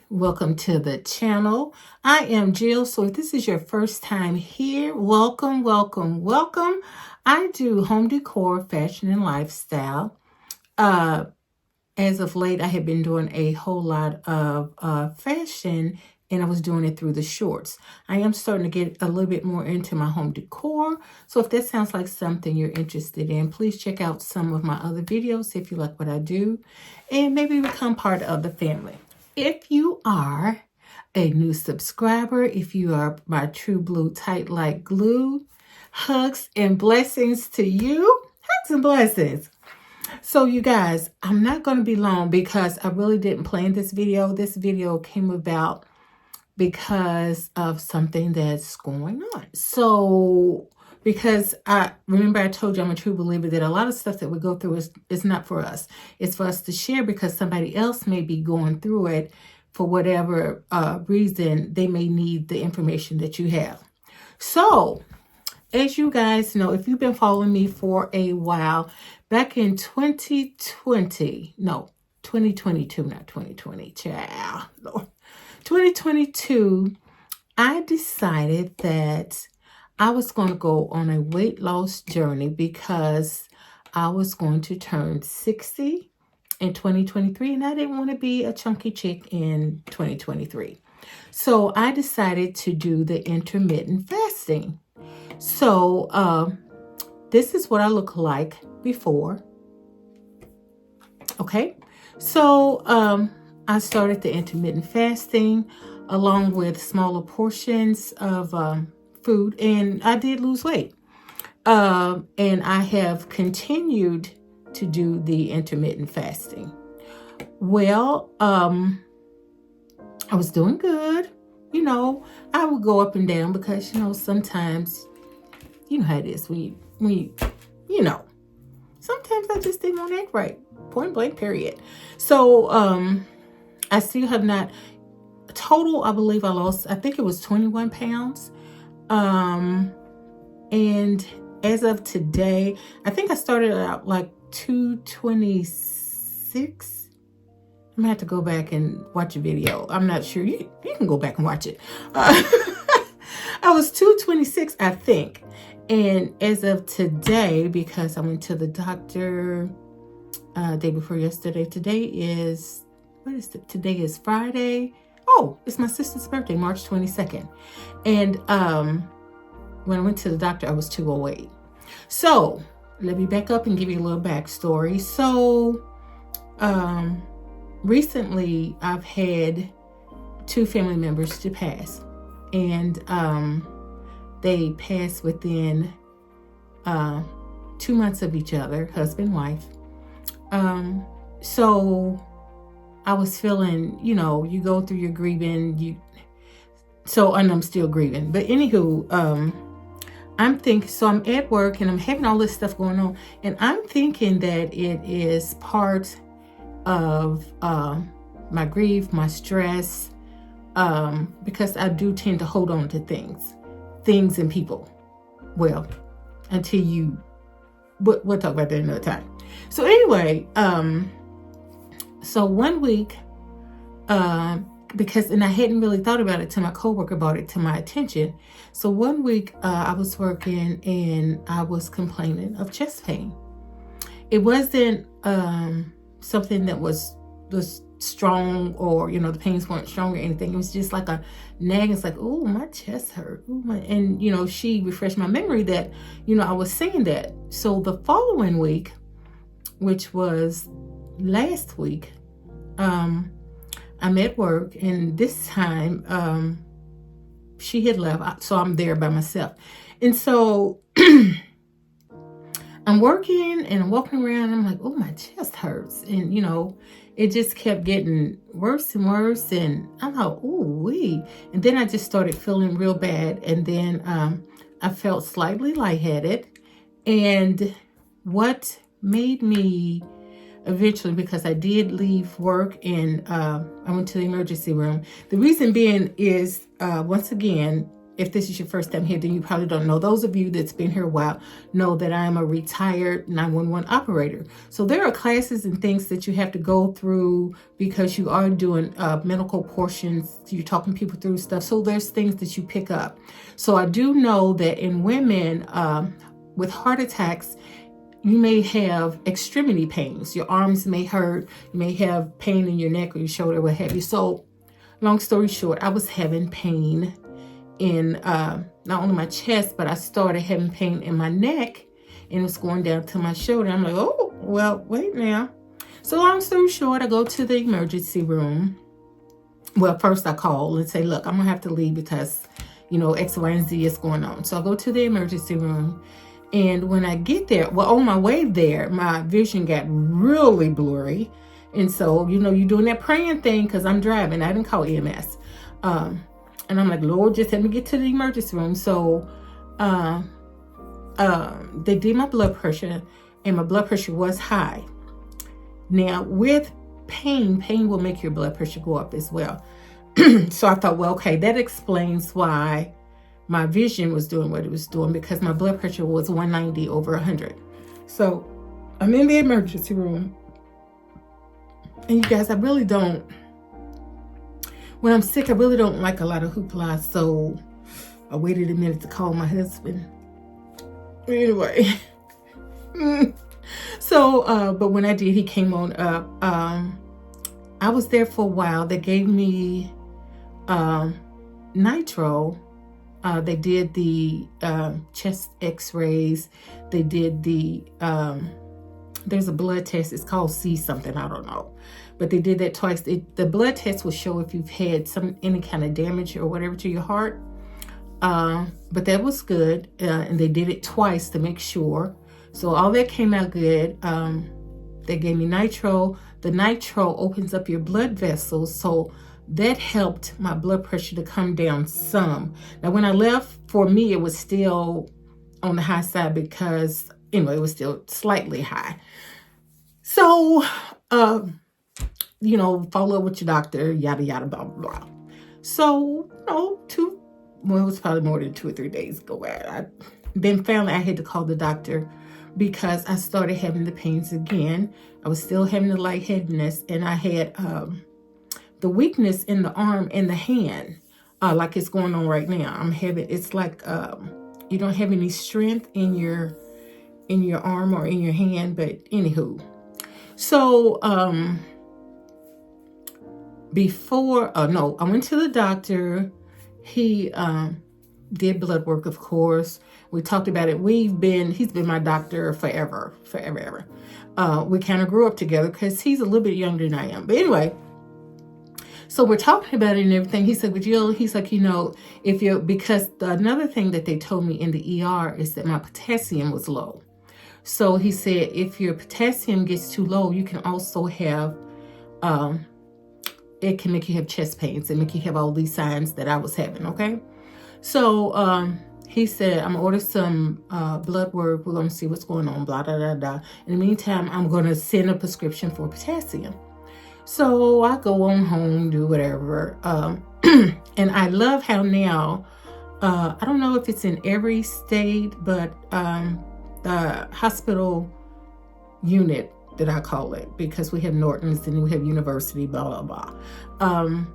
Welcome to the channel. I am Jill. So if this is your first time here, welcome, welcome, welcome. I do home decor, fashion, and lifestyle. As of late, I have been doing a whole lot of fashion, and I was doing it through the shorts. I am starting to get a little bit more into my home decor. So if that sounds like something you're interested in, please check out some of my other videos if you like what I do, and maybe become part of the family. If you are a new subscriber, if you are my true blue tight like glue, hugs and blessings to you. Hugs and blessings. So you guys, I'm not going to be long because I really didn't plan this video. This video came about because of something that's going on. So because I told you I'm a true believer that a lot of stuff that we go through is not for us. It's for us to share because somebody else may be going through it for whatever reason. They may need the information that you have. So as you guys know, if you've been following me for a while, back in 2022, not 2020, child. No. 2022, I decided that I was going to go on a weight loss journey because I was going to turn 60 in 2023, and I didn't want to be a chunky chick in 2023. So I decided to do the intermittent fasting. So this is what I look like before. Okay, so I started the intermittent fasting along with smaller portions of food, and I did lose weight. And I have continued to do the intermittent fasting. Well, I was doing good. You know, I would go up and down because, sometimes, you know how it is when you sometimes I just didn't want to act right. Point blank, period. So, I still have not, total, I believe I lost, I think it was 21 pounds. And as of today, I think I started out like 226. I'm gonna have to go back and watch a video. I'm not sure. You can go back and watch it. I was 226, I think. And as of today, because I went to the doctor day before yesterday, today is Friday. Oh, it's my sister's birthday, March 22nd. And when I went to the doctor, I was 208. So let me back up and give you a little backstory. So recently I've had 2 family members to pass, and they passed within 2 months of each other, husband, wife. So I was feeling, you go through your grieving, and I'm still grieving. But anywho, I'm thinking, so I'm at work and I'm having all this stuff going on, and I'm thinking that it is part of my grief, my stress, because I do tend to hold on to things and people. Well, until we'll talk about that another time. So anyway, so one week, and I hadn't really thought about it till my coworker brought it to my attention. So one week, I was working and I was complaining of chest pain. It wasn't something that was strong, or the pains weren't strong or anything. It was just like a nag. It's like, oh, my chest hurt. And she refreshed my memory that I was saying that. So the following week, which was last week, I'm at work, and this time she had left, so I'm there by myself. And so I'm working and I'm walking around, and I'm like, oh, my chest hurts. And it just kept getting worse and worse, and I'm like, oh wee. And then I just started feeling real bad, and then I felt slightly lightheaded. And what made me eventually, because I did leave work and I went to the emergency room. The reason being is, once again, if this is your first time here, then you probably don't know. Those of you that's been here a while know that I'm a retired 911 operator. So there are classes and things that you have to go through because you are doing medical portions. You're talking people through stuff. So there's things that you pick up. So I do know that in women with heart attacks, you may have extremity pains. Your arms may hurt. You may have pain in your neck or your shoulder, what have you. So long story short, I was having pain in not only my chest, but I started having pain in my neck, and it was going down to my shoulder. I'm like, oh, well, wait now. So long story short, I go to the emergency room. Well, first I call and say, look, I'm going to have to leave because, you know, X, Y, and Z is going on. So I go to the emergency room. And when I get there, well, on my way there, my vision got really blurry. And so, you know, you're doing that praying thing because I'm driving. I didn't call EMS. And I'm like, Lord, just let me get to the emergency room. So they did my blood pressure, and my blood pressure was high. Now, with pain will make your blood pressure go up as well. So I thought, well, okay, that explains why my vision was doing what it was doing, because my blood pressure was 190 over 100. So I'm in the emergency room. And you guys, I really don't, when I'm sick, I really don't like a lot of hoopla. So I waited a minute to call my husband. Anyway. So, but when I did, he came on up. I was there for a while. They gave me Nitro. They did the chest x-rays. They did the, there's a blood test. It's called C something. I don't know. But they did that twice. The blood test will show if you've had any kind of damage or whatever to your heart. But that was good. And they did it twice to make sure. So all that came out good. They gave me Nitro. The Nitro opens up your blood vessels. So that helped my blood pressure to come down some. Now, when I left, for me, it was still on the high side because, anyway, it was still slightly high. So, you know, follow up with your doctor, yada, yada, blah, blah, blah. So, you know, it was probably more than 2 or 3 days ago. Then finally, I had to call the doctor because I started having the pains again. I was still having the lightheadedness, and I had the weakness in the arm and the hand, like it's going on right now. It's like you don't have any strength in your arm or in your hand, but anywho. So I went to the doctor. He did blood work, of course. We talked about it. He's been my doctor forever. We kind of grew up together because he's a little bit younger than I am. But anyway, so we're talking about it and everything. He said, but Jill, he's like, you know, because another thing that they told me in the ER is that my potassium was low. So he said, if your potassium gets too low, you can also have, it can make you have chest pains and make you have all these signs that I was having, okay? So he said, I'm going to order some blood work. We're going to see what's going on, blah, blah, blah, blah. In the meantime, I'm going to send a prescription for potassium. So I go on home, do whatever. And I love how now, I don't know if it's in every state, but the hospital unit that I call it, because we have Norton's and we have University, blah, blah, blah.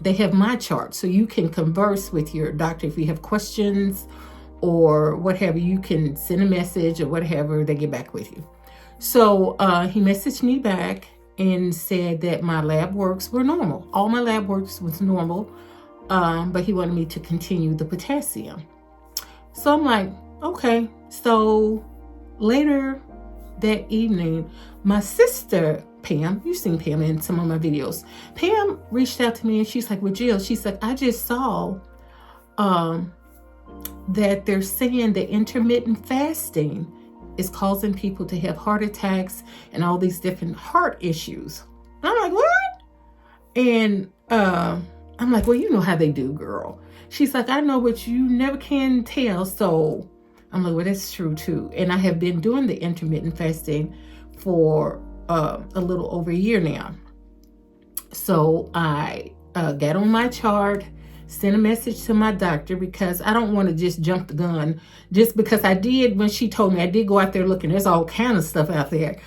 They have my chart, so you can converse with your doctor if you have questions or whatever. You can send a message or whatever, they get back with you. So he messaged me back and said that my lab works were normal. All my lab works was normal, but he wanted me to continue the potassium. So I'm like, okay. So later that evening, my sister, Pam, you've seen Pam in some of my videos. Pam reached out to me and she's like, well, Jill, she's like, I just saw that they're saying that intermittent fasting is causing people to have heart attacks and all these different heart issues. And I'm like, what? And I'm like, well, you know how they do, girl. She's like, I know, but you never can tell. So I'm like, well, that's true too. And I have been doing the intermittent fasting for a little over a year now. So I got on my chart, send a message to my doctor because I don't want to just jump the gun. Just because I did, when she told me, I did go out there looking. There's all kind of stuff out there.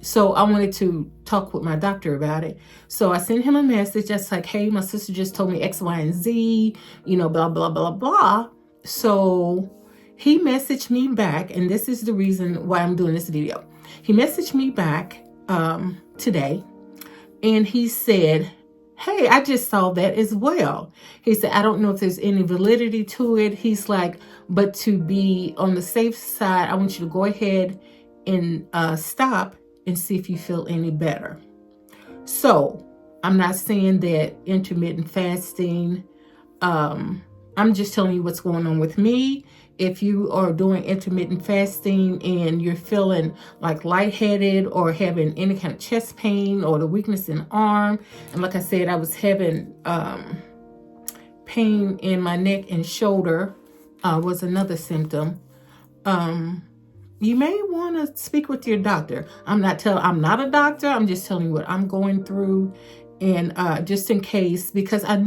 So I wanted to talk with my doctor about it. So I sent him a message that's like, hey, my sister just told me X, Y, and Z, blah, blah, blah, blah. So he messaged me back, and this is the reason why I'm doing this video. He messaged me back today, and he said, hey, I just saw that as well. He said, I don't know if there's any validity to it. He's like, but to be on the safe side, I want you to go ahead and stop and see if you feel any better. So I'm not saying that intermittent fasting, I'm just telling you what's going on with me. If you are doing intermittent fasting and you're feeling like lightheaded or having any kind of chest pain or the weakness in the arm, and like I said, I was having pain in my neck and shoulder was another symptom. You may want to speak with your doctor. I'm not a doctor. I'm just telling you what I'm going through, and just in case, because I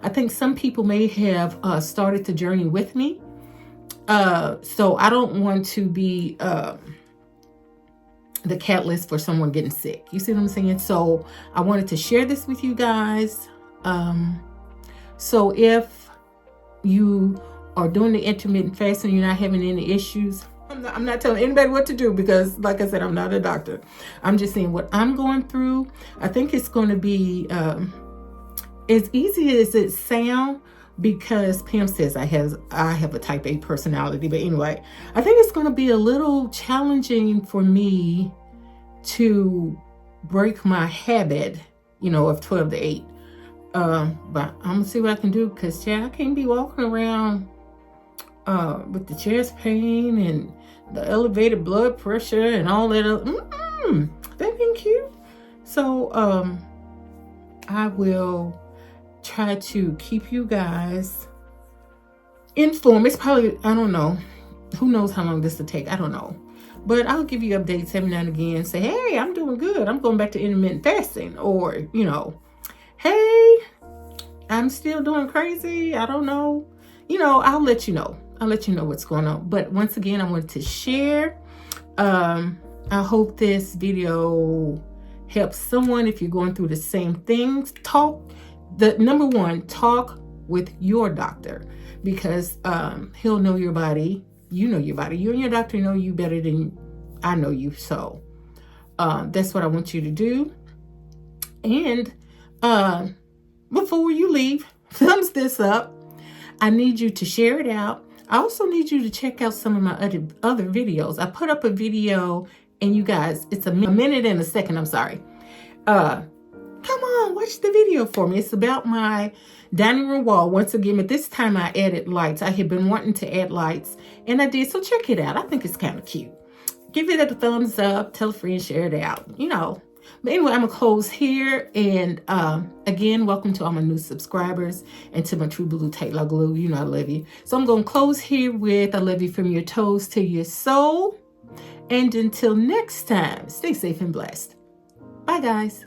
think some people may have started the journey with me. So I don't want to be the catalyst for someone getting sick. You see what I'm saying? So I wanted to share this with you guys. So if you are doing the intermittent fasting, you're not having any issues, I'm not telling anybody what to do because, like I said, I'm not a doctor. I'm just saying what I'm going through. I think it's going to be as easy as it sounds, because Pam says I have a type A personality. But anyway, I think it's going to be a little challenging for me to break my habit, of 12 to 8. But I'm going to see what I can do, because, I can't be walking around with the chest pain and the elevated blood pressure and all that. That ain't cute. So I will try to keep you guys informed. It's probably, I don't know, who knows how long this will take. I don't know, but I'll give you updates every now and again. Say, hey, I'm doing good, I'm going back to intermittent fasting, or hey, I'm still doing crazy, I don't know. I'll let you know what's going on. But once again, I wanted to share. I hope this video helps someone. If you're going through the same things, number one, talk with your doctor, because he'll know your body. You know your body. You and your doctor know you better than I know you. So that's what I want you to do. And before you leave, thumbs this up. I need you to share it out. I also need you to check out some of my other videos. I put up a video, and you guys, it's a minute and a second. I'm sorry. Come on, watch the video for me. It's about my dining room wall. Once again, at this time I added lights. I had been wanting to add lights, and I did. So check it out. I think it's kind of cute. Give it a thumbs up. Tell a friend, share it out. But anyway, I'm going to close here. And again, welcome to all my new subscribers and to my True Blue Tight Love Glue. I love you. So I'm going to close here with I love you from your toes to your soul. And until next time, stay safe and blessed. Bye, guys.